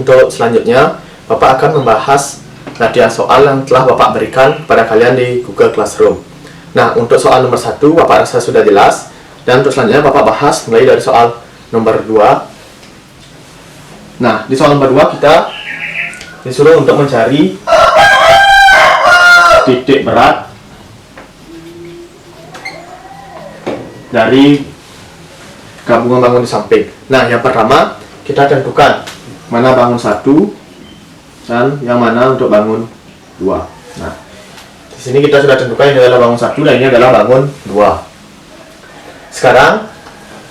untuk selanjutnya, Bapak akan membahas radian soal yang telah Bapak berikan kepada kalian di Google Classroom. Nah, untuk soal nomor 1, Bapak rasa sudah jelas. Dan untuk selanjutnya, Bapak bahas mulai dari soal nomor 2. Nah, di soal nomor 2 kita disuruh untuk mencari titik berat dari gabungan bangun di samping. Nah, yang pertama kita tentukan mana bangun 1 dan yang mana untuk bangun 2. Nah, di sini kita sudah tentukan ini adalah bangun 1 dan ini adalah bangun 2. Sekarang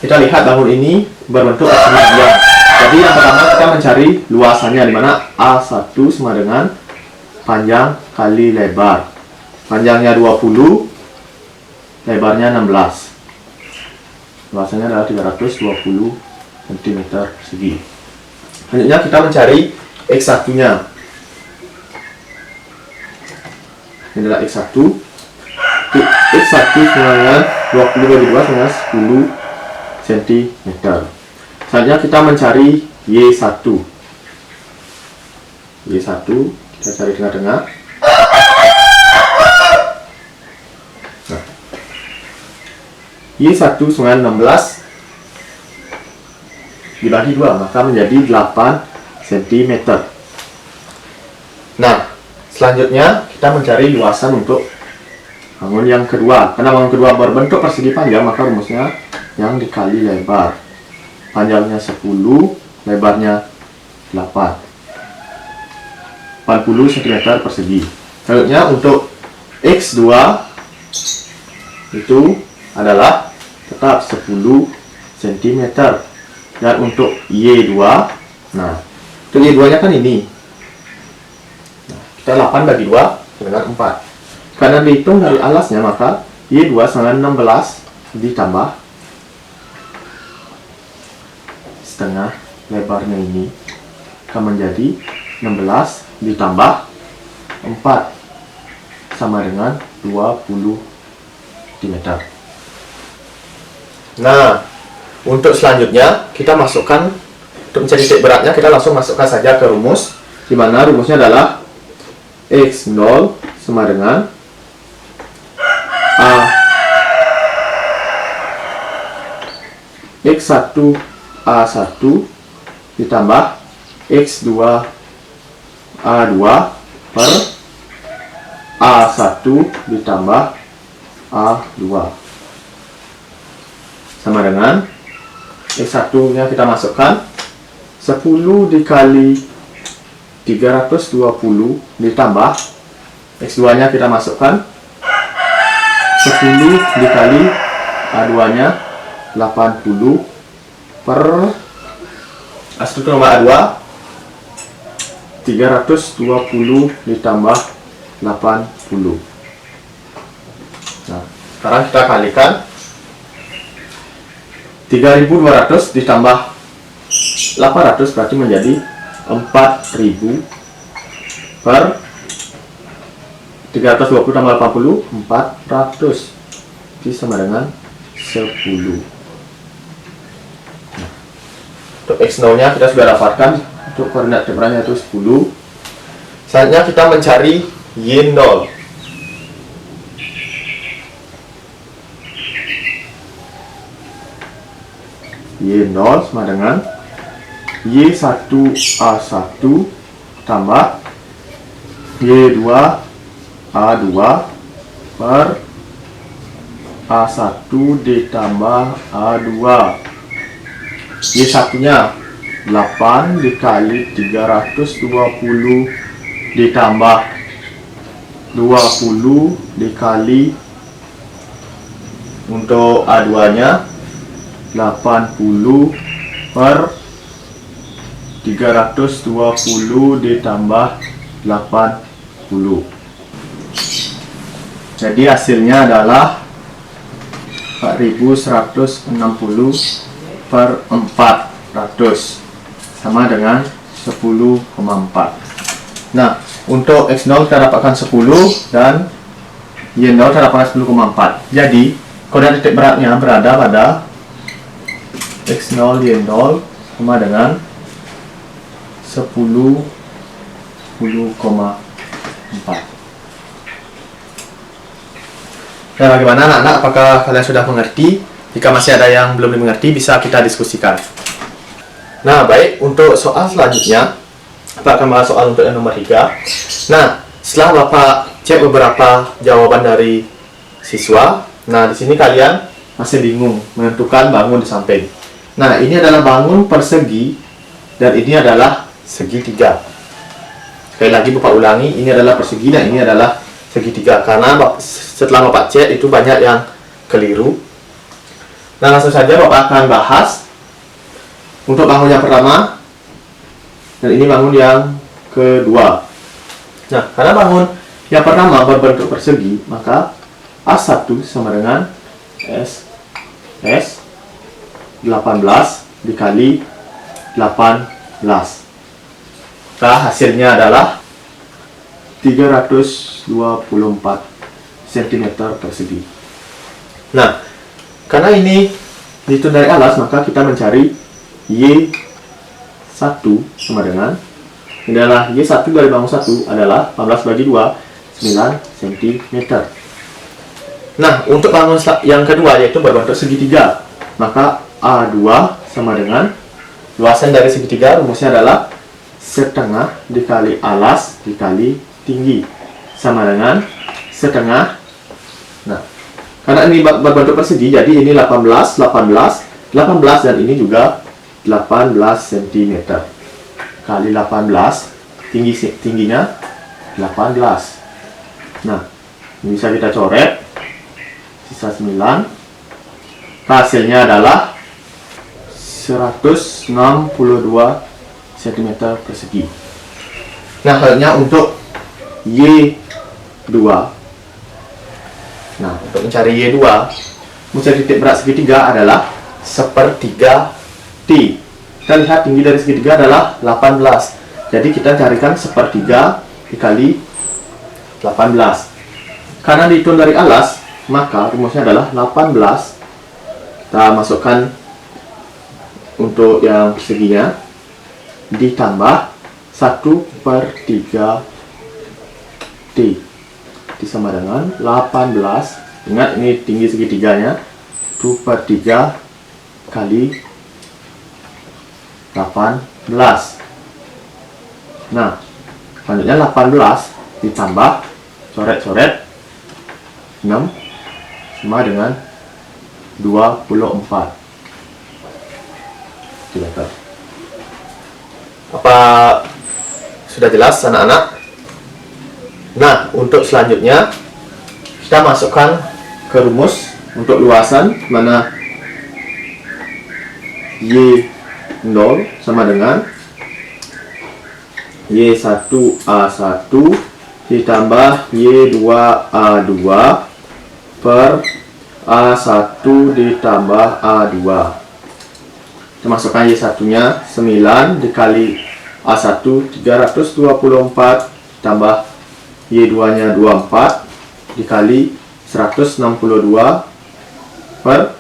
kita lihat bangun ini berbentuk persegi panjang. Jadi yang pertama kita mencari luasannya, di mana A1 sama dengan panjang kali lebar. Panjangnya 20, lebarnya 16. Luasannya adalah 320 cm persegi. Selanjutnya kita mencari X1 nya. Ini adalah X1. X1 dengan 20 bagi 2 dengan 10 cm. Selanjutnya kita mencari Y1. Y1 kita cari tengah-tengah. Nah, Y1 dengan 16 dibagi 2, maka menjadi 8 cm. Nah, selanjutnya kita mencari luasan untuk bangun yang kedua. Karena bangun kedua berbentuk persegi panjang, maka rumusnya yang dikali lebar. Panjangnya 10, lebarnya 8. 40 cm persegi. Selanjutnya untuk X2 itu adalah tetap 10 cm. Dan untuk Y2, nah, untuk Y2 nya kan ini. Nah, kita 8 bagi 2 dengan 4. Karena dihitung dari alasnya, maka Y2 dengan 16 ditambah setengah lebarnya ini akan menjadi 16 ditambah 4 sama dengan 20 cm. Nah, untuk selanjutnya kita masukkan, untuk mencari titik beratnya kita langsung masukkan saja ke rumus, di mana rumusnya adalah X0 sama dengan A X1 A1 ditambah X2 A2 per A1 ditambah A2 sama dengan X1 nya kita masukkan 10 dikali 320 ditambah X2 nya kita masukkan 10 dikali A2 nya 80 per struktur nomor A2 320 ditambah 80. Nah, sekarang kita kalikan 3200 ditambah 800 berarti menjadi 4000 per 320 tambah 80, 400. Ini sama dengan 10. Nah, untuk X0 nya kita sudah dapatkan, untuk koordinat temporalnya itu 10. Selanjutnya kita mencari Y0. Y0 sama dengan Y1A1 tambah Y2A2 per A1 ditambah A2. Y1 nya 8 dikali 320 ditambah 20 dikali, untuk A2 nya 80 per 320 ditambah 80. Jadi hasilnya adalah 4160 per 400 sama dengan 10,4. Nah, untuk X0 kita dapatkan 10 dan Y0 kita dapatkan 10,4. Jadi koordinat titik beratnya berada pada X0 Y0 sama dengan 10,4. Nah, bagaimana anak-anak? Apakah kalian sudah mengerti? Jika masih ada yang belum dimengerti, bisa kita diskusikan. Nah, baik, untuk soal selanjutnya, Bapak akan bahas soal untuk yang nomor 3. Nah, setelah Bapak cek beberapa jawaban dari siswa, nah di sini kalian masih bingung menentukan bangun di samping. Nah, ini adalah bangun persegi dan ini adalah segitiga. Sekali lagi Bapak ulangi, ini adalah persegi dan ini adalah segitiga, karena setelah Bapak cek itu banyak yang keliru. Nah, langsung saja Bapak akan bahas untuk bangun yang pertama dan ini bangun yang kedua. Nah, karena bangun yang pertama berbentuk persegi, maka A1 sama dengan S 18 dikali 18. Maka hasilnya adalah 324 cm persegi. Nah, karena ini dihitung dari alas, maka kita mencari Y1 sama dengan, ini adalah Y1 dari bangun 1 adalah 18 bagi 2, 9 cm. Nah, untuk bangun yang kedua yaitu berbentuk segitiga, maka A2 sama dengan luasan dari segitiga, rumusnya adalah setengah dikali alas dikali tinggi sama dengan setengah. Nah, karena ini berbentuk persegi, jadi ini 18 dan ini juga 18 cm kali 18, tingginya 18. Nah, ini bisa kita coret, sisa 9. Hasilnya adalah 162 cm persegi. Nah, halnya untuk Y2. Nah, untuk mencari Y2, mencari titik berat segitiga adalah sepertiga T. Kita lihat tinggi dari segitiga adalah 18. Jadi kita carikan sepertiga dikali 18. Karena dihitung dari alas, maka rumusnya adalah 18. Kita masukkan untuk yang perseginya ditambah 1/3 T sama dengan 18. Ingat, ini tinggi segitiganya, 2/3 kali 18. Nah, selanjutnya 18 ditambah coret-coret 6 sama dengan 24 km. Apa sudah jelas anak-anak? Nah, untuk selanjutnya kita masukkan ke rumus untuk luasan, mana Y0 sama dengan Y1A1 ditambah Y2A2 per A1 ditambah A2. Kita masukkan Y1 nya 9 dikali A1 324 tambah Y2 nya 24 dikali 162 per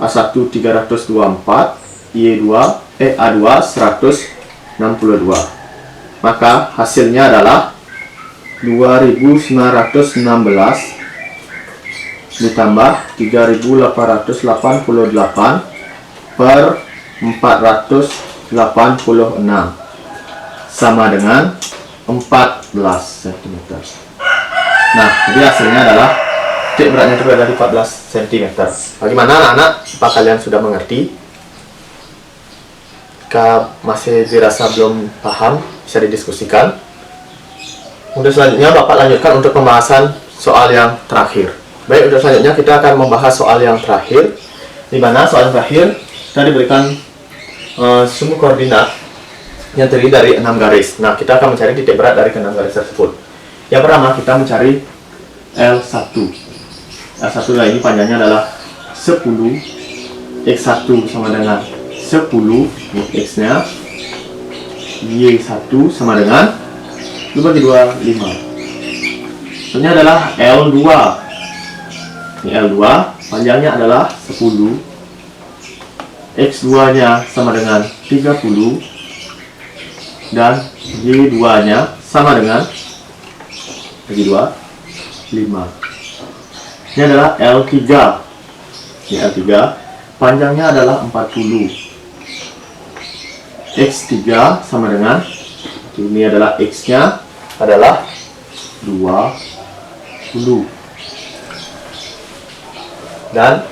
A1 324 A2 162. Maka hasilnya adalah 2916 ditambah 3888 per 486 sama dengan 14 cm. Nah, jadi hasilnya adalah titik beratnya itu berada di 14 cm. Bagaimana anak-anak? Apa kalian sudah mengerti? Jika masih dirasa belum paham, bisa didiskusikan. Untuk selanjutnya Bapak lanjutkan untuk pembahasan soal yang terakhir. Baik, untuk selanjutnya kita akan membahas soal yang terakhir, di mana soal yang terakhir kita diberikan sumbu koordinat yang terdiri dari 6 garis. Nah, kita akan mencari titik berat dari ke-6 garis tersebut. Yang pertama, kita mencari L1. L1 ini panjangnya adalah 10, X1 sama dengan 10, X nya Y1 sama dengan 2 bagi 2, 5. Ini adalah L2. Ini L2, panjangnya adalah 10, X2 nya sama dengan 30, dan Y2 nya sama dengan bagi 2, 5. Ini adalah L3. Ini L3, panjangnya adalah 40. X3 sama dengan, ini adalah X nya adalah 20, dan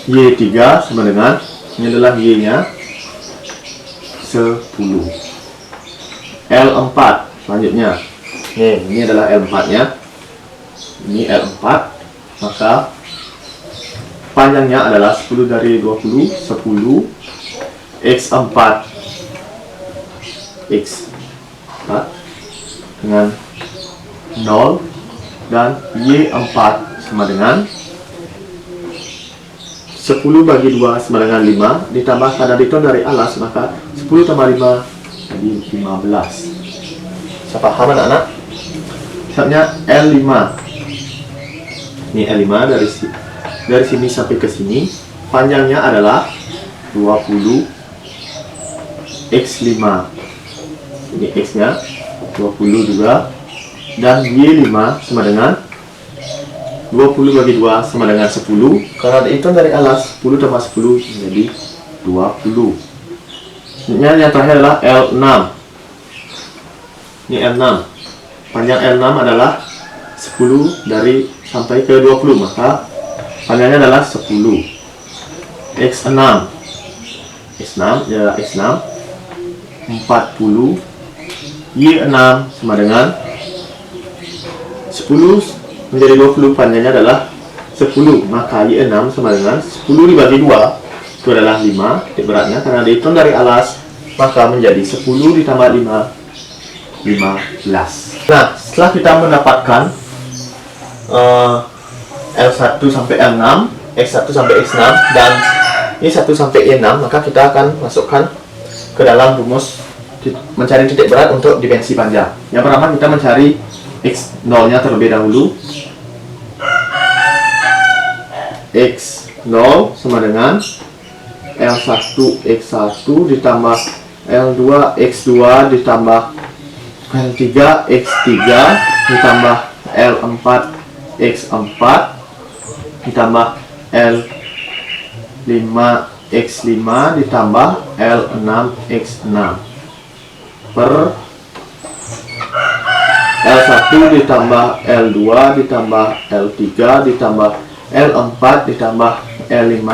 Y3 sama dengan, ini adalah Y nya 10. L4 selanjutnya, ini adalah L4 nya, ini L4, maka panjangnya adalah 10 dari 20, 10. X4 dengan 0, dan Y4 sama dengan 10 bagi 2 sama dengan 5, ditambah tanda diton dari alas, maka 10 tambah 5 jadi 15. Saya paham anak-anak? Misalnya L5, ini L5 dari sini sampai ke sini, panjangnya adalah 20. X5, ini X nya 20 juga, dan Y5 sama dengan 20 bagi 2 sama dengan 10, karena dihitung dari alas 10 tambah 10 menjadi 20. Selanjutnya yang terakhir adalah L6. Ini L6, panjang L6 adalah 10 dari sampai ke 20, maka panjangnya adalah 10. X6 adalah X6 40. Y6 sama dengan 10 menjadi 20, panjangnya adalah 10, maka Y6 sama dengan 10 dibagi 2, itu adalah 5, titik beratnya karena dihitung dari alas, maka menjadi 10 ditambah 5, 15. Nah, setelah kita mendapatkan L1 sampai L6, X1 sampai X6, dan Y1 sampai Y6, maka kita akan masukkan ke dalam rumus mencari titik berat untuk dimensi panjang. Yang pertama kita mencari X0 nya terlebih dahulu. X0 sama dengan L1 X1 ditambah L2 X2 ditambah L3 X3 ditambah L4 X4 ditambah L5 X5 ditambah L6 X6 per L1 ditambah L2 ditambah L3 ditambah L4 ditambah L5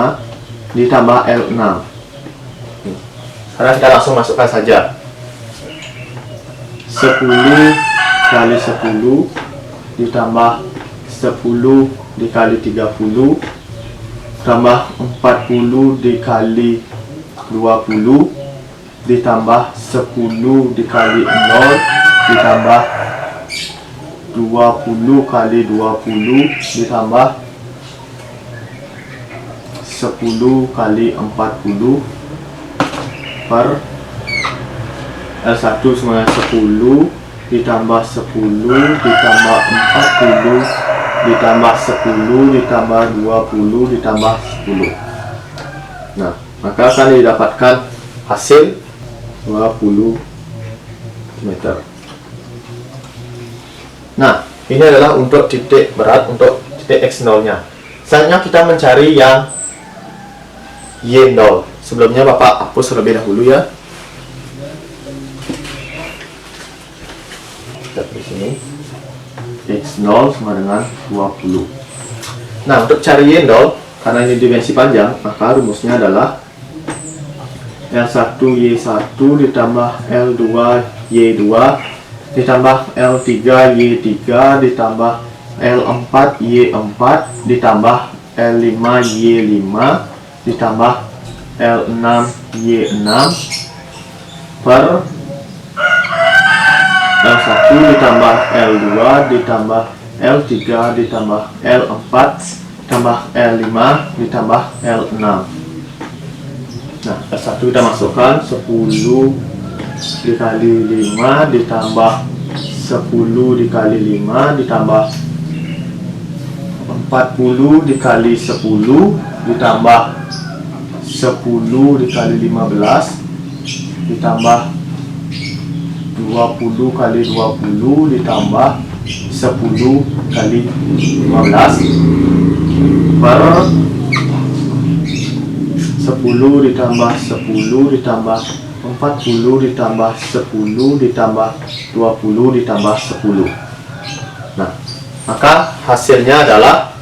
ditambah L6. Sekarang kita langsung masukkan saja. 10 kali 10 ditambah 10 dikali 30 tambah 40 dikali 20 ditambah 10 dikali 0 ditambah 20 kali 20 ditambah 10 kali 40 per L1 sama 10 ditambah 10 ditambah 40 ditambah 10 ditambah 20 ditambah 10. Nah, maka akan didapatkan hasil 20 meter. Nah, ini adalah untuk titik berat untuk titik X0 nya. Selanjutnya kita mencari yang Y0. Sebelumnya Bapak hapus terlebih dahulu ya. Lihat di sini. X0 sama dengan 20. Nah, untuk cari Y0, karena ini dimensi panjang, maka rumusnya adalah L1 Y1 ditambah L2 Y2 ditambah L3 Y3 ditambah L4 Y4 ditambah L5 Y5 ditambah L6 Y6 per L1 ditambah L2 ditambah L3 ditambah L4 ditambah L5 ditambah L6. Nah, L1 kita masukkan 10 dikali 5 ditambah 10 dikali 5 ditambah 40 dikali 10 ditambah 10 dikali 15 ditambah 20 kali 20 ditambah 10 kali 15 per 10 ditambah 10 ditambah 40 ditambah 10 ditambah 20 ditambah 10. Nah, maka hasilnya adalah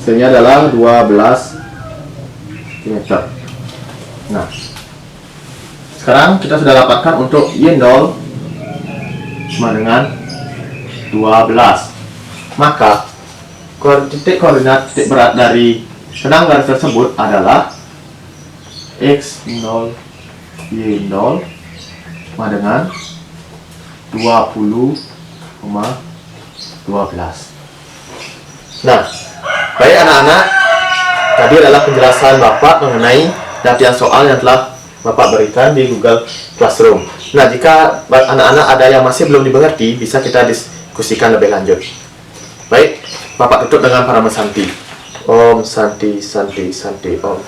12 cm. Nah, sekarang kita sudah dapatkan untuk Y0 sama dengan 12. Maka titik koordinat titik berat dari benang garis tersebut adalah X0 Y0 sama dengan 20,12. Nah, baik anak-anak, tadi adalah penjelasan Bapak mengenai latihan soal yang telah Bapak berikan di Google Classroom. Nah, jika anak-anak ada yang masih belum dimengerti, bisa kita diskusikan lebih lanjut. Baik, Bapak tutup dengan Parama Santi. Om Santi Santi Santi Om.